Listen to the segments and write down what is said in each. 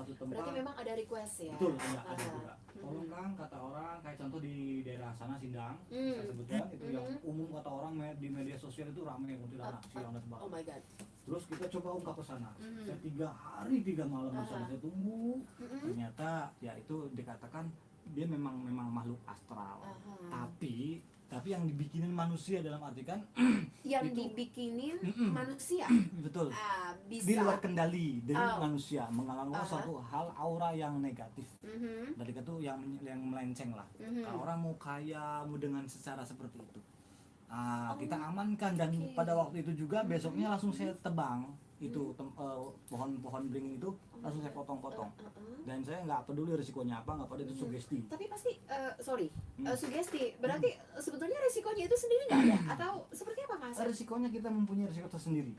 satu tempat. Berarti memang ada request ya? Betul, ada juga. Tolong Kang, kata orang, kayak contoh di daerah sana Sindang, saya sebutkan itu yang umum kata orang di media sosial itu ramai kuntilanak siang dan Oh my god. Terus kita coba ungkap ke sana. Saya 3 hari 3 malam di sana saya tunggu. Ternyata ya itu dikatakan dia memang makhluk astral. Tapi yang dibikinin manusia dalam arti kan yang itu, dibikinin manusia. Betul. Bisa. Di luar kendali dari manusia mengalami suatu hal aura yang negatif. Dari itu yang melenceng lah. Kalau orang mau kaya, mau dengan secara seperti itu. Kita amankan dan pada waktu itu juga besoknya langsung saya tebang itu pohon-pohon beringin itu langsung saya potong-potong dan saya nggak peduli risikonya apa, nggak peduli itu sugesti. Tapi pasti sugesti berarti sebetulnya risikonya itu sendiri nggak ada atau seperti apa Mas? Risikonya kita mempunyai risiko tersendiri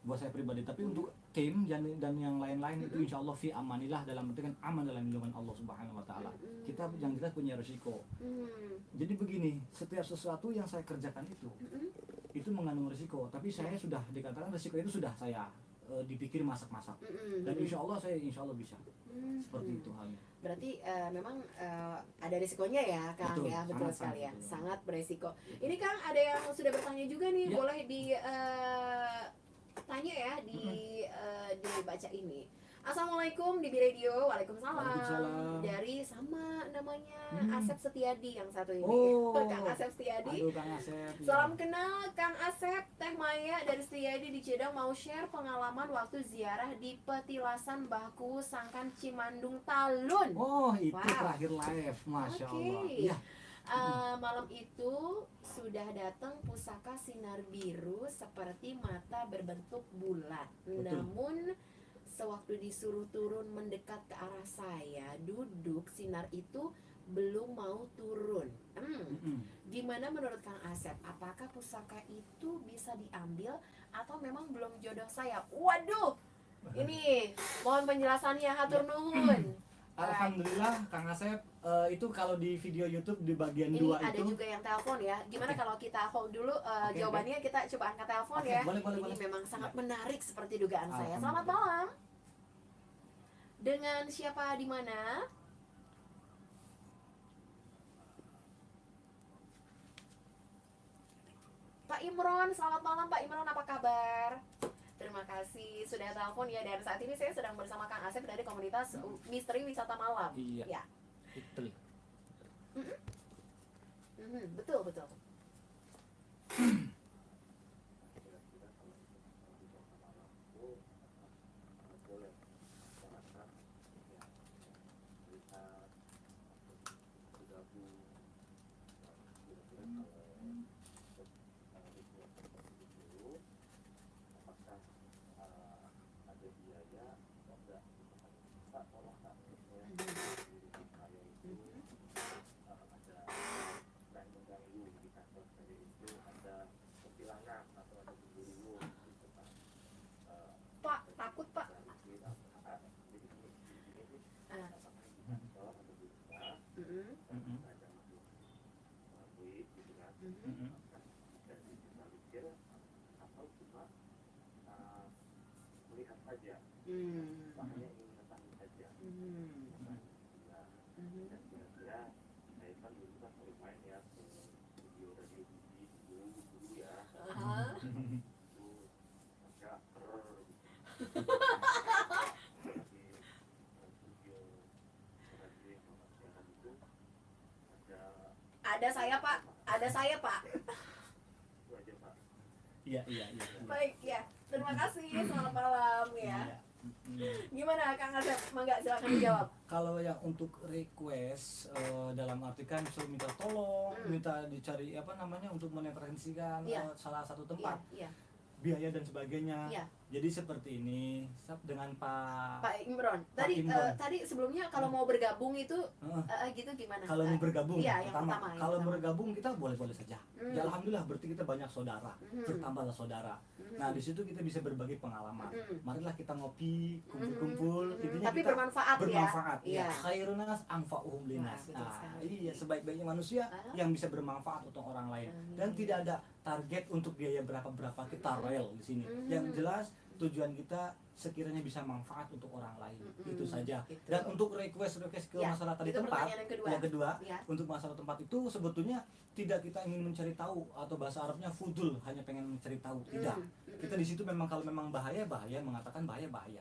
buat saya pribadi, tapi untuk tim dan yang lain-lain itu insya Allah fi amanillah, dalam arti kan aman dalam lindungan Allah Subhanahu Wa Taala. Kita yang jelas punya risiko. Jadi begini, setiap sesuatu yang saya kerjakan itu mengandung risiko, tapi saya sudah dikatakan risiko itu sudah saya dipikir masak-masak dan insya Allah bisa seperti itu halnya. Berarti memang ada risikonya ya Kang. Betul, ya betul sangat, sekali ya, sangat. sangat beresiko. Ini Kang ada yang sudah bertanya juga nih, boleh di tanya ya dibaca ini. Assalamualaikum di Radio. Waalaikumsalam. Waalaikumsalam. Dari sama namanya Asep Setiadi yang satu ini. Kang Asep Setiadi. Aduh, Kang Asep. Salam kenal Kang Asep. Teh Maya dari Setiadi di Cedang mau share pengalaman waktu ziarah di Petilasan Baku Sangkan Cimandung Talun. Oh, itu terakhir live, masya Allah. Iya. Malam itu sudah datang pusaka sinar biru seperti mata berbentuk bulat. Namun sewaktu disuruh turun mendekat ke arah saya duduk, sinar itu belum mau turun. Gimana menurut Kang Asep? Apakah pusaka itu bisa diambil atau memang belum jodoh saya? Waduh, ini mohon penjelasannya, hatur nuhun. Alhamdulillah Kang Asep, itu kalau di video YouTube di bagian 2 ini itu ada juga yang telepon ya. Gimana kalau kita hold dulu jawabannya, kita coba angkat telepon ya. Ini memang sangat menarik seperti dugaan saya. Selamat malam. Dengan siapa di mana? Pak Imron, selamat malam Pak Imron, apa kabar? Terima kasih sudah telepon ya, dan saat ini saya sedang bersama Kang Asep dari komunitas Misteri Wisata Malam. Iya. Ya. Betul. Betul. Pak, takut Pak. Ada saya Pak. Iya. Baik ya, terima kasih, selamat malam ya. Gimana Kang Asep? Mangga silakan dijawab. Kalau yang untuk request dalam arti kan suruh minta tolong, minta dicari untuk mereferensikan salah satu tempat, biaya dan sebagainya. Jadi seperti ini dengan Pak Imron. Tadi sebelumnya kalau mau bergabung itu gitu gimana? Kalau mau bergabung, pertama, kalau bergabung kita boleh-boleh saja. Ya alhamdulillah, berarti kita banyak saudara, bertambahlah saudara. Nah di situ kita bisa berbagi pengalaman. Marilah kita ngopi, kumpul-kumpul. Tapi kita bermanfaat ya. Khairun nas anfa'uhum linnas. Iya, sebaik-baiknya manusia yang bisa bermanfaat untuk orang lain. Dan tidak ada target untuk biaya berapa kita rel di sini. Yang jelas tujuan kita sekiranya bisa manfaat untuk orang lain. Itu saja. Gitu. Dan untuk request ke Ya, masalah tadi itu tempat, pertanyaan yang kedua. Ya. untuk masalah tempat itu sebetulnya tidak kita ingin mencari tahu, atau bahasa Arabnya fudul, hanya pengen mencari tahu. Tidak. Kita di situ memang kalau memang bahaya mengatakan bahaya.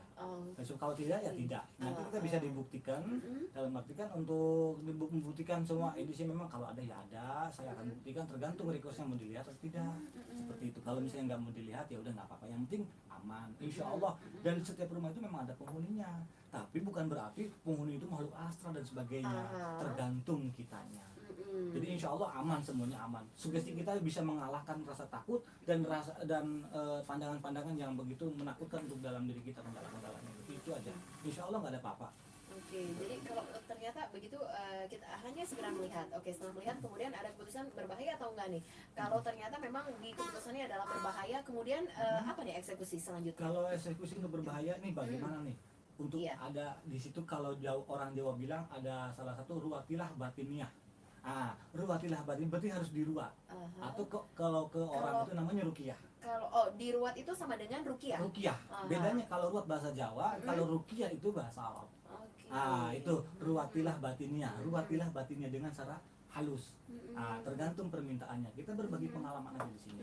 So, kalau tidak ya tidak. Nanti kita bisa dibuktikan, dalam arti kan untuk membuktikan semua edisi memang kalau ada ya ada, saya akan buktikan tergantung requestnya mau dilihat atau tidak. Seperti itu. Kalau misalnya nggak mau dilihat ya udah nggak apa-apa. Yang penting aman, insya Allah. Dan setiap rumah itu memang ada penghuninya. Tapi bukan berarti penghuni itu makhluk astral dan sebagainya. Tergantung kitanya. Jadi insya Allah aman, semuanya aman. Sugesti kita bisa mengalahkan rasa takut dan pandangan-pandangan yang begitu menakutkan untuk dalam diri kita, kendala-kendalanya. Itu aja. Insya Allah nggak ada apa-apa. Oke, jadi kalau ternyata begitu kita hanya segera melihat. Oke, setelah melihat kemudian ada keputusan berbahaya atau enggak nih? Kalau ternyata memang di keputusannya adalah berbahaya, kemudian apa nih eksekusi selanjutnya? Kalau eksekusi untuk berbahaya nih bagaimana nih? Untuk ada di situ kalau orang Jawa bilang ada salah satu ruwatilah batiniah. Ruwatilah batin berarti harus diruat. Atau kalau ke orang itu namanya ruqyah. Kalau diruat itu sama dengan ruqyah. Ruqyah. Bedanya kalau ruat bahasa Jawa, kalau ruqyah itu bahasa Arab. Itu ruwatilah batinnya. Ruwatilah batinnya dengan cara halus. Tergantung permintaannya. Kita berbagi pengalaman aja di sini.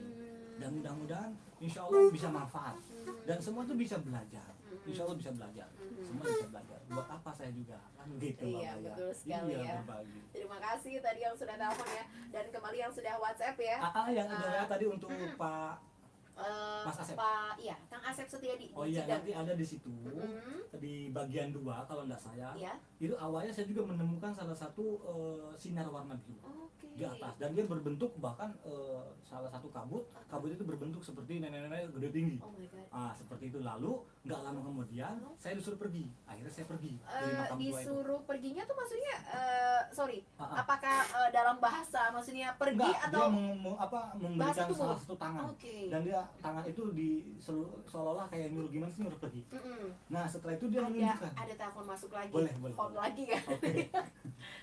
Dan mudah-mudahan insya Allah bisa manfaat. Dan semua itu bisa belajar. Insya Allah bisa belajar. Semua bisa belajar. Buat apa saya juga kan gitu. Iya, betul sekali ya. Berbagi. Terima kasih tadi yang sudah telepon ya, dan kembali yang sudah WhatsApp ya. Yang udah tadi untuk Pak Mas Asep. Iya, Kang Asep Setiadi. Oh iya, nanti ada di situ di bagian 2 kalau enggak saya. Itu awalnya saya juga menemukan salah satu sinar warna biru di atas, dan dia berbentuk bahkan salah satu kabut itu berbentuk seperti nenek-nenek gede tinggi. Oh my God. Seperti itu. Lalu nggak lama kemudian saya disuruh pergi. Akhirnya saya pergi dari makam tua itu. Disuruh perginya tuh maksudnya apakah dalam bahasa maksudnya pergi Enggak, atau dia memberikan salah satu tangan. Dan dia tangan itu seolah-olah kayak nyuruh gimana sih, nyuruh pergi. Nah setelah itu dia menunjukkan. Ada telepon masuk lagi. Boleh. Phone lagi kan.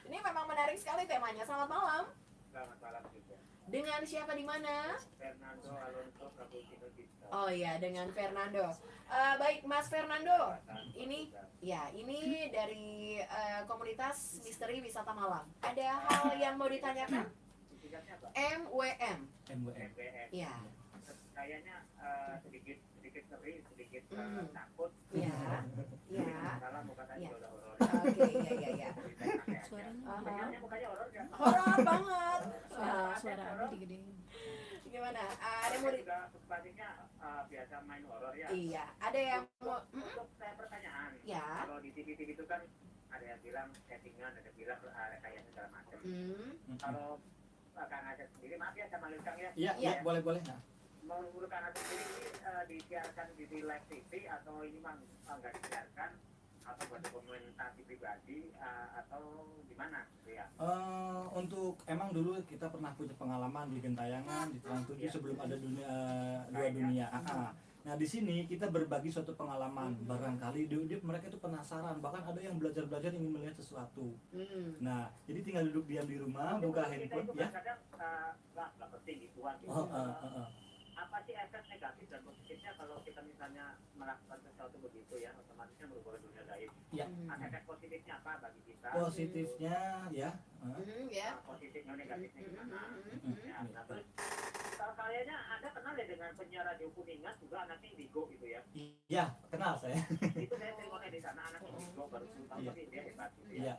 Ini memang menarik sekali temanya. Selamat malam. Selamat malam juga. Dengan siapa di mana? Fernando Alonso Prabowo Dito. Oh iya, dengan Fernando. Baik Mas Fernando, ini dari komunitas Misteri Wisata Malam. Ada hal yang mau ditanyakan? MWM. Ya. Kayaknya sedikit ngeri, sedikit takut. Ya. Salah muka tadi udah horor. Oke, iya. Sebenarnya mukanya horor ya. Horor banget. Suara Abi digedein. Gimana? Ada mau juga sepertinya biasa main horor ya. Iya, ada yang mau Untuk saya pertanyaan. Ya. Kalau di TV itu kan ada yang bilang settingan, ada yang bilang rekayasa segala macam. Kalau Kang Asep sendiri, maaf ya sama Kang ya. Iya, boleh. Nah. Menurut Kang Asep sendiri ini disiarkan di live TV atau ini mah nggak disiarkan, atau buat dokumentasi pribadi atau gimana ya? Untuk emang dulu kita pernah punya pengalaman di Gentayangan di Trans 7 sebelum ada dua dunia. Nah di sini kita berbagi suatu pengalaman, barangkali mereka itu penasaran, bahkan ada yang belajar ingin melihat sesuatu. Nah jadi tinggal duduk diam di rumah, buka handphone ya. Kadang nggak penting gituan. Apa sih efek negatif dan positifnya kalau kita misalnya melakukan sesuatu begitu ya, otomatisnya merubah dunia gaib. Ya. Efek positifnya apa bagi kita? Positifnya ya. Positifnya negatifnya gimana? Ya, terus kayaknya Anda kenal ya dengan penyiar radio Kuningan juga anaknya Indigo gitu ya? Iya, kenal saya. Itu saya tengoknya di sana anak Indigo baru 10 tahun tapi dia hebat gitu ya.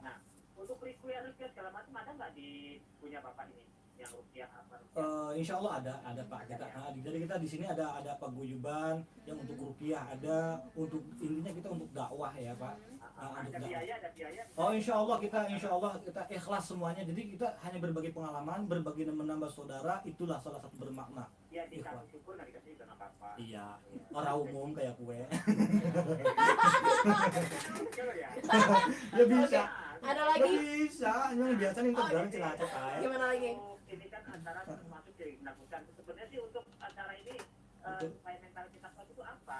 Nah, untuk request segala macam ada nggak di punya Bapak ini? Yang rupiah apa? Insya Allah ada Pak. Jadi kita di sini ada paguyuban yang untuk rupiah, ada untuk intinya kita untuk dakwah ya Pak. Ada biaya. Insya Allah kita ikhlas semuanya. Jadi kita hanya berbagi pengalaman, berbagi menambah saudara, itulah salah satu bermakna. Ya dikasih syukur, nggak dikasih juga apa-apa. Iya. Orang umum kayak kue. Ya bisa. Ada lagi? Bisa. Ini biasa nih untuk jalan Cilacap. Gimana lagi? Ini kan antara termasuk jadi menakutkan. Sebenarnya sih untuk acara ini supaya mental kita kuat itu apa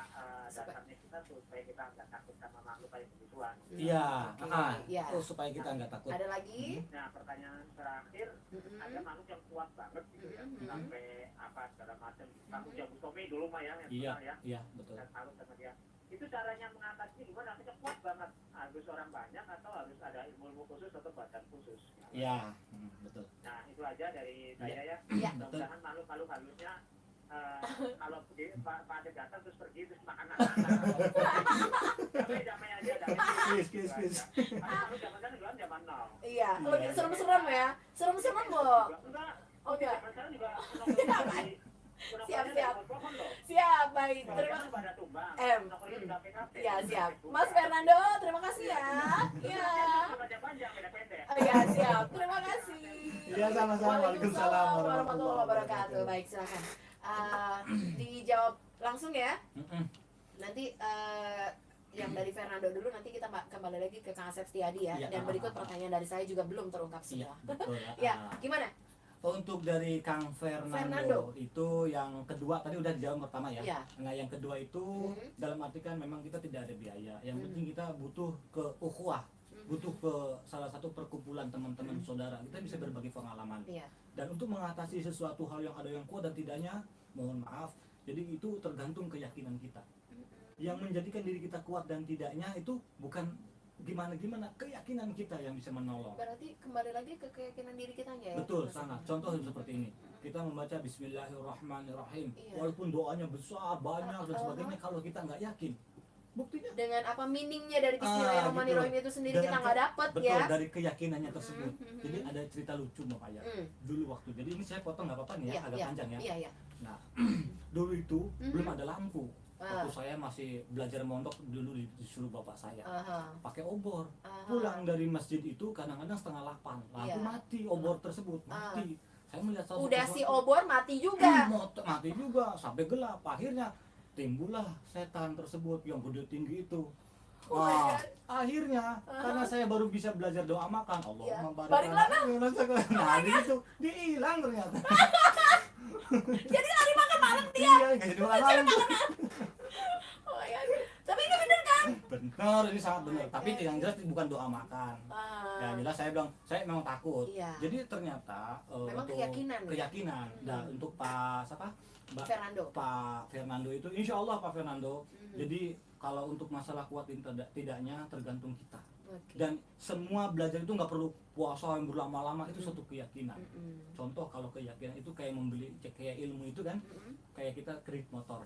dasarnya kita supaya kita nggak takut sama makhluk kayak begituan. Iya. Supaya kita nggak takut. Ada lagi? Nah pertanyaan terakhir, ada makhluk yang kuat banget gitu ya, sampai apa segala macam. Makhluk yang Bustomi dulu mah ya, yang Iya, betul. Saya taruh sama dia. itu caranya mengatasi gimana? Kita kuat banget, harus orang banyak atau harus ada ilmu khusus atau badan khusus? Ya, betul. Nah itu aja dari saya ya. Iya. Mudah-mudahan malu-malu halusnya kalau Pak Ade datang terus pergi terus makan damai aja, Please. Kalau zaman juga zaman now. Iya, lebih serem-serem ya. Serem-serem loh. Enggak. Oh enggak. Zaman sekarang juga Siap. Siap, baik. Terima Ya, siap. Mas Fernando, terima kasih ya. Iya. Oh, ya, siap. Terima kasih. Iya, sama-sama. Waalaikumsalam warahmatullahi wabarakatuh. Baik, silakan. Dijawab langsung ya. Nanti yang dari Fernando dulu, nanti kita kembali lagi ke Kang Asep Setiadi ya. Iya. Dan berikut pertanyaan dari saya juga belum terungkap Iya, semua. betul. Ya, gimana? Untuk dari Kang Fernando itu yang kedua tadi udah dijawab pertama ya. Iya. Nah yang kedua itu dalam arti kan memang kita tidak ada biaya. Yang penting kita butuh ke ukhuwah, butuh ke salah satu perkumpulan teman-teman saudara. Kita bisa berbagi pengalaman. Iya. Dan untuk mengatasi sesuatu hal yang ada yang kuat dan tidaknya, mohon maaf. Jadi itu tergantung keyakinan kita. Yang menjadikan diri kita kuat dan tidaknya itu bukan gimana keyakinan kita yang bisa menolong. Berarti kembali lagi ke keyakinan diri kitanya ya. Betul, sangat. Contoh seperti ini. Kita membaca Bismillahirrahmanirrahim. Iya. Walaupun doanya besar, banyak dan sebagainya, kalau kita nggak yakin, buktinya Dengan apa meaningnya dari Bismillahirrahmanirrahim itu sendiri Dengan kita nggak dapat betul, ya. dari keyakinannya tersebut. Jadi ada cerita lucu Mbak Aya. Dulu waktu, jadi ini saya potong nggak apa-apa nih ya, agak panjang ya. Iya. Nah, dulu itu belum ada lampu. Waktu saya masih belajar mondok dulu disuruh bapak saya pakai obor. Pulang dari masjid itu kadang-kadang 7:30, lampu mati, obor tersebut mati. Saya melihat Udah si obor mati juga. Mati juga sampai gelap. Akhirnya timbullah setan tersebut yang gede tinggi itu. Oh my God. Akhirnya karena saya baru bisa belajar doa makan, Allahumma Barik lana. Nah, itu dihilang ternyata. Jadi lari makan malam dia. Iya, nggak jadi makan malam. Oh ya. Tapi ini bener kan? Benar, ini sangat benar. Tapi yang jelas bukan doa makan. Ya jelas saya bilang, saya memang takut. Iya. Jadi ternyata Memang untuk keyakinan. Nah, untuk Pak Pak Fernando itu, insya Allah Pak Fernando. Jadi kalau untuk masalah kuat tidaknya tergantung kita. Dan semua belajar itu nggak perlu puasa yang berlama-lama, itu suatu keyakinan. Contoh kalau keyakinan itu kayak membeli, kayak ilmu itu kan, kayak kita kredit motor.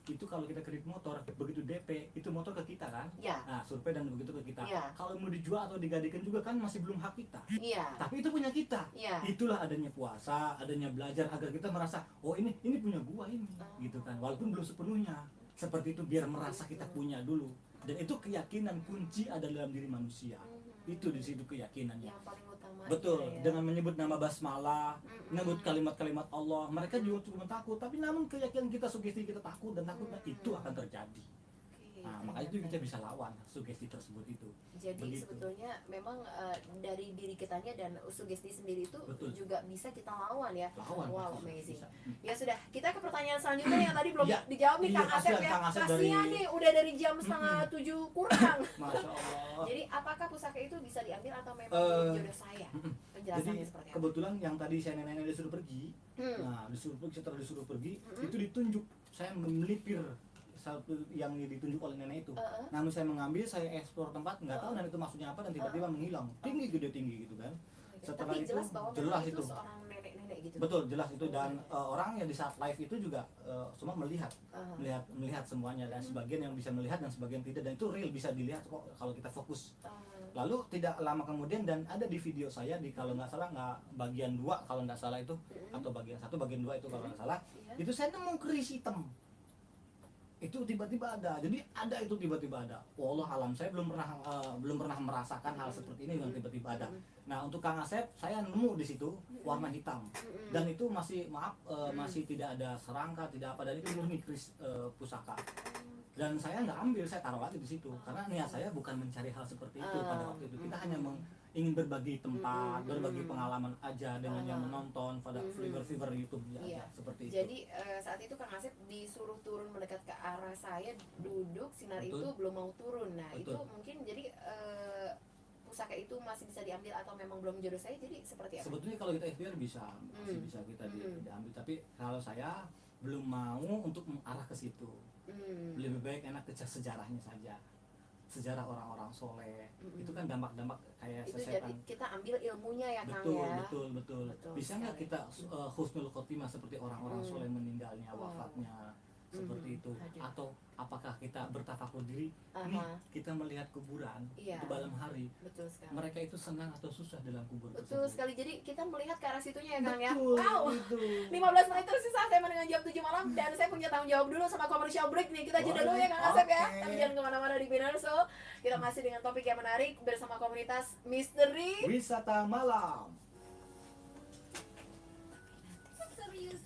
Itu kalau kita kredit motor, begitu DP, itu motor ke kita kan. Nah, survei dan begitu ke kita. Kalau mau dijual atau digadikan juga kan masih belum hak kita. Tapi itu punya kita. Itulah adanya puasa, adanya belajar agar kita merasa, oh ini punya gua ini, gitu kan. Walaupun belum sepenuhnya. Seperti itu biar merasa kita punya dulu. Dan itu keyakinan kunci ada dalam diri manusia. Itu di situ keyakinannya. Yang paling utama. Betul. Ya. Dengan menyebut nama basmalah, menyebut kalimat-kalimat Allah, mereka juga cuma takut. Tapi namun keyakinan kita, sugesti kita takut dan takutnya itu akan terjadi. Nah, makanya itu kita bisa lawan sugesti tersebut itu. Jadi begitu. sebetulnya memang dari diri kitanya dan sugesti sendiri itu Betul. juga bisa kita lawan ya. Lawan. Wow, bisa, amazing. bisa. Ya sudah, kita ke pertanyaan selanjutnya yang tadi belum Ya, dijawab nih iya, Kang Asep ya. Kang Asep Kasihan dari- nih udah dari jam 6:30 kurang. Masya Allah. Jadi apakah pusaka itu bisa diambil atau memang belum jodoh saya? Jadi Penjelasannya seperti apa? kebetulan yang tadi saya nenek disuruh pergi, nah setelah disuruh pergi, itu ditunjuk. Saya melipir satu yang ditunjuk oleh nenek itu. Namun saya mengambil, saya eksplor tempat, nggak tahu nenek itu maksudnya apa dan tiba-tiba menghilang. Tinggi gitu kan. Setelah Tapi itu jelas bahwa jelas memang itu. seorang nenek-nenek gitu. Betul, jelas itu, dan orang yang di saat live itu juga semua melihat semuanya, dan sebagian yang bisa melihat dan sebagian tidak, dan itu real bisa dilihat kok kalau kita fokus. Lalu tidak lama kemudian, dan ada di video saya di kalau nggak salah bagian 2 kalau nggak salah itu, atau bagian 1 bagian 2 itu kalau nggak salah, itu saya nemu keris hitam. Itu tiba-tiba ada, jadi ada itu tiba-tiba ada. Wallah alam, saya belum pernah merasakan hal seperti ini yang tiba-tiba ada. Nah untuk Kang Asep, saya nemu di situ warna hitam, dan itu masih masih tidak ada serangka, tidak apa, dan itu murni keris pusaka. Dan saya nggak ambil, saya taruh lagi di situ karena niat saya bukan mencari hal seperti itu pada waktu itu. Kita hanya ingin berbagi tempat, berbagi pengalaman aja dengan yang menonton pada viewer YouTube aja, seperti itu. Jadi saat itu Kang Asep disuruh turun mendekat ke arah saya, duduk, sinar itu belum mau turun. Nah itu mungkin jadi pusaka itu masih bisa diambil atau memang belum jodoh saya, jadi seperti apa? Sebetulnya kalau kita ikhtiar bisa, masih bisa kita diambil. Tapi kalau saya belum mau untuk mengarah ke situ. Lebih baik enak ke sejarahnya saja, sejarah orang-orang soleh. Itu kan dampak-dampak kayak Itu sesetan. jadi kita ambil ilmunya ya Kang Betul, ya. betul. Betul Bisa nggak sekali. kita husnul khotimah seperti orang-orang soleh meninggalnya, wafatnya seperti itu? Ada. Atau apakah kita bertafakur diri? Nih, Aha, kita melihat kuburan Iya. di malam hari, betul sekali. mereka itu senang atau susah dalam kubur Betul tersebut? sekali. Jadi kita melihat ke arah situnya ya Kang ya. Betul, Wow. betul. 15 menit tersisa tema dengan jam 7 malam dan saya punya tanggung jawab dulu sama commercial break nih. Kita jeda dulu ya Kang Asep ya. Oke. Tapi jangan kemana-mana di Binner Show. Kita masih dengan topik yang menarik bersama komunitas misteri. Wisata malam. Serius